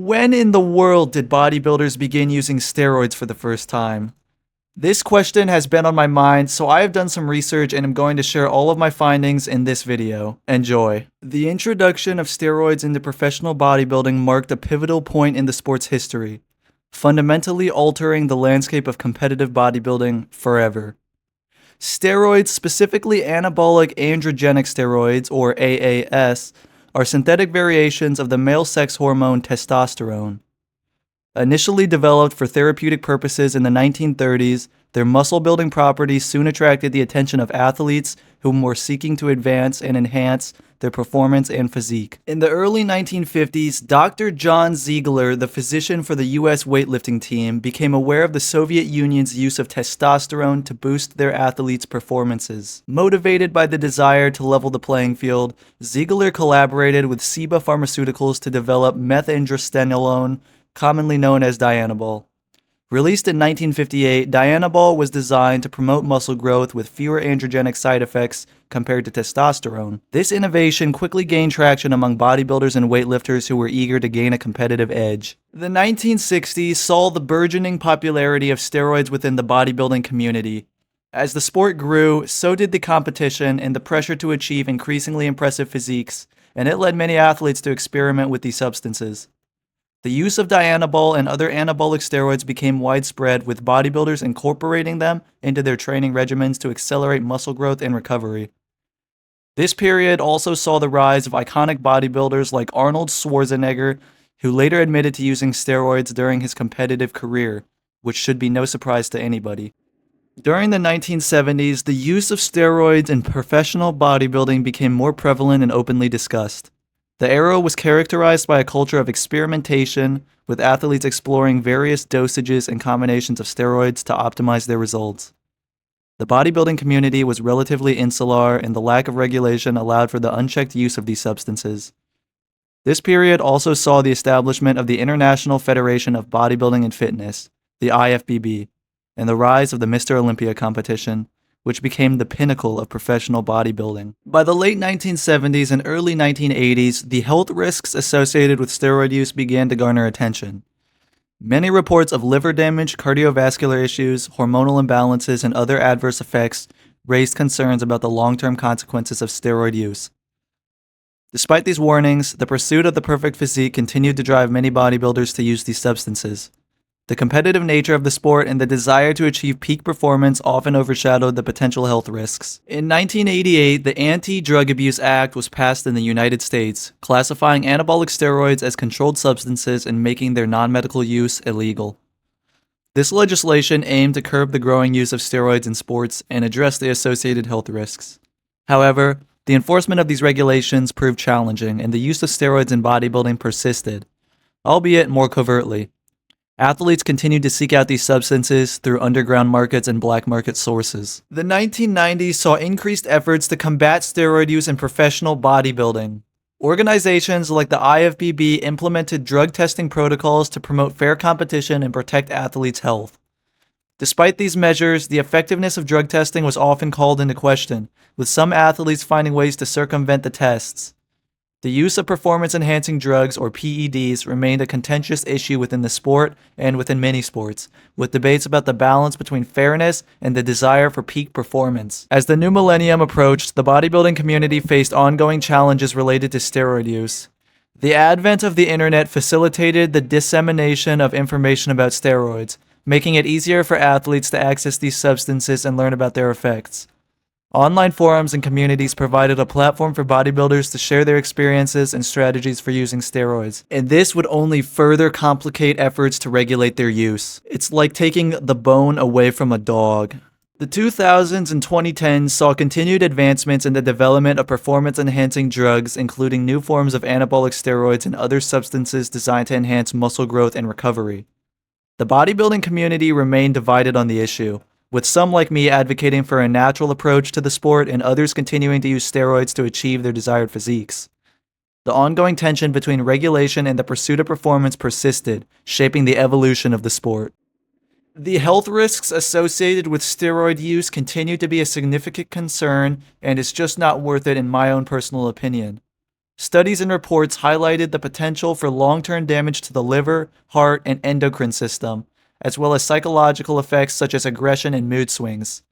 When in the world did bodybuilders begin using steroids for the first time? This question has been on my mind, so I have done some research and am going to share all of my findings in this video. Enjoy. The introduction of steroids into professional bodybuilding marked a pivotal point in the sport's history, fundamentally altering the landscape of competitive bodybuilding forever. Steroids, specifically anabolic androgenic steroids, or AAS, are synthetic variations of the male sex hormone testosterone. Initially developed for therapeutic purposes in the 1930s, their muscle-building properties soon attracted the attention of athletes whom were seeking to advance and enhance their performance and physique. In the early 1950s, Dr. John Ziegler, the physician for the U.S. weightlifting team, became aware of the Soviet Union's use of testosterone to boost their athletes' performances. Motivated by the desire to level the playing field, Ziegler collaborated with Ciba Pharmaceuticals to develop methandrostenedione, commonly known as Dianabol. Released in 1958, Dianabol was designed to promote muscle growth with fewer androgenic side effects compared to testosterone. This innovation quickly gained traction among bodybuilders and weightlifters who were eager to gain a competitive edge. The 1960s saw the burgeoning popularity of steroids within the bodybuilding community. As the sport grew, so did the competition and the pressure to achieve increasingly impressive physiques, and it led many athletes to experiment with these substances. The use of Dianabol and other anabolic steroids became widespread, with bodybuilders incorporating them into their training regimens to accelerate muscle growth and recovery. This period also saw the rise of iconic bodybuilders like Arnold Schwarzenegger, who later admitted to using steroids during his competitive career, which should be no surprise to anybody. During the 1970s, the use of steroids in professional bodybuilding became more prevalent and openly discussed. The era was characterized by a culture of experimentation, with athletes exploring various dosages and combinations of steroids to optimize their results. The bodybuilding community was relatively insular, and the lack of regulation allowed for the unchecked use of these substances. This period also saw the establishment of the International Federation of Bodybuilding and Fitness, the IFBB, and the rise of the Mr. Olympia competition, which became the pinnacle of professional bodybuilding. By the late 1970s and early 1980s, the health risks associated with steroid use began to garner attention. Many reports of liver damage, cardiovascular issues, hormonal imbalances, and other adverse effects raised concerns about the long-term consequences of steroid use. Despite these warnings, the pursuit of the perfect physique continued to drive many bodybuilders to use these substances. The competitive nature of the sport and the desire to achieve peak performance often overshadowed the potential health risks. In 1988, the Anti-Drug Abuse Act was passed in the United States, classifying anabolic steroids as controlled substances and making their non-medical use illegal. This legislation aimed to curb the growing use of steroids in sports and address the associated health risks. However, the enforcement of these regulations proved challenging, and the use of steroids in bodybuilding persisted, albeit more covertly. Athletes continued to seek out these substances through underground markets and black market sources. The 1990s saw increased efforts to combat steroid use in professional bodybuilding. Organizations like the IFBB implemented drug testing protocols to promote fair competition and protect athletes' health. Despite these measures, the effectiveness of drug testing was often called into question, with some athletes finding ways to circumvent the tests. The use of performance-enhancing drugs, or PEDs, remained a contentious issue within the sport and within many sports, with debates about the balance between fairness and the desire for peak performance. As the new millennium approached, the bodybuilding community faced ongoing challenges related to steroid use. The advent of the internet facilitated the dissemination of information about steroids, making it easier for athletes to access these substances and learn about their effects. Online forums and communities provided a platform for bodybuilders to share their experiences and strategies for using steroids, and this would only further complicate efforts to regulate their use. It's like taking the bone away from a dog. The 2000s and 2010s saw continued advancements in the development of performance-enhancing drugs, including new forms of anabolic steroids and other substances designed to enhance muscle growth and recovery. The bodybuilding community remained divided on the issue, with some like me advocating for a natural approach to the sport and others continuing to use steroids to achieve their desired physiques. The ongoing tension between regulation and the pursuit of performance persisted, shaping the evolution of the sport. The health risks associated with steroid use continue to be a significant concern, and it's just not worth it in my own personal opinion. Studies and reports highlighted the potential for long-term damage to the liver, heart, and endocrine system, as well as psychological effects such as aggression and mood swings.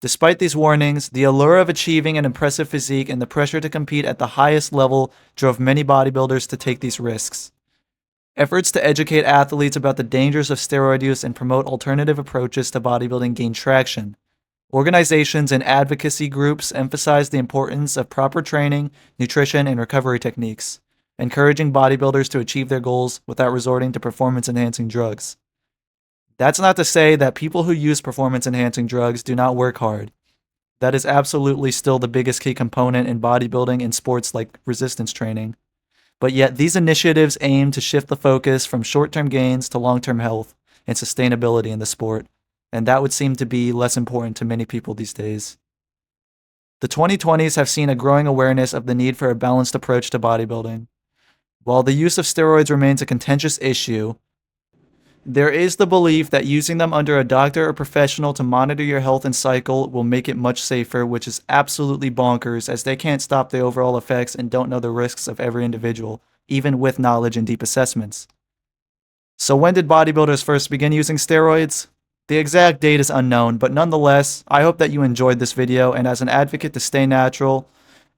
Despite these warnings, the allure of achieving an impressive physique and the pressure to compete at the highest level drove many bodybuilders to take these risks. Efforts to educate athletes about the dangers of steroid use and promote alternative approaches to bodybuilding gained traction. Organizations and advocacy groups emphasize the importance of proper training, nutrition, and recovery techniques, encouraging bodybuilders to achieve their goals without resorting to performance-enhancing drugs. That's not to say that people who use performance-enhancing drugs do not work hard. That is absolutely still the biggest key component in bodybuilding and sports like resistance training. But yet these initiatives aim to shift the focus from short-term gains to long-term health and sustainability in the sport, and that would seem to be less important to many people these days. The 2020s have seen a growing awareness of the need for a balanced approach to bodybuilding. While the use of steroids remains a contentious issue, there is the belief that using them under a doctor or professional to monitor your health and cycle will make it much safer, which is absolutely bonkers as they can't stop the overall effects and don't know the risks of every individual, even with knowledge and deep assessments. So when did bodybuilders first begin using steroids? The exact date is unknown, but nonetheless, I hope that you enjoyed this video, and as an advocate to stay natural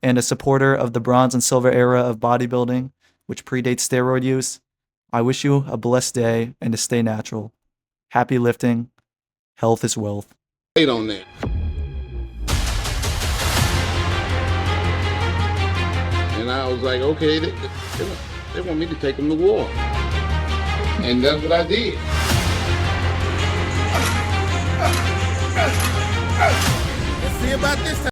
and a supporter of the bronze and silver era of bodybuilding, which predates steroid use, I wish you a blessed day and to stay natural. Happy lifting. Health is wealth. Wait on that. And I was like, okay, they want me to take them to war. And that's what I did. Let's see about this time.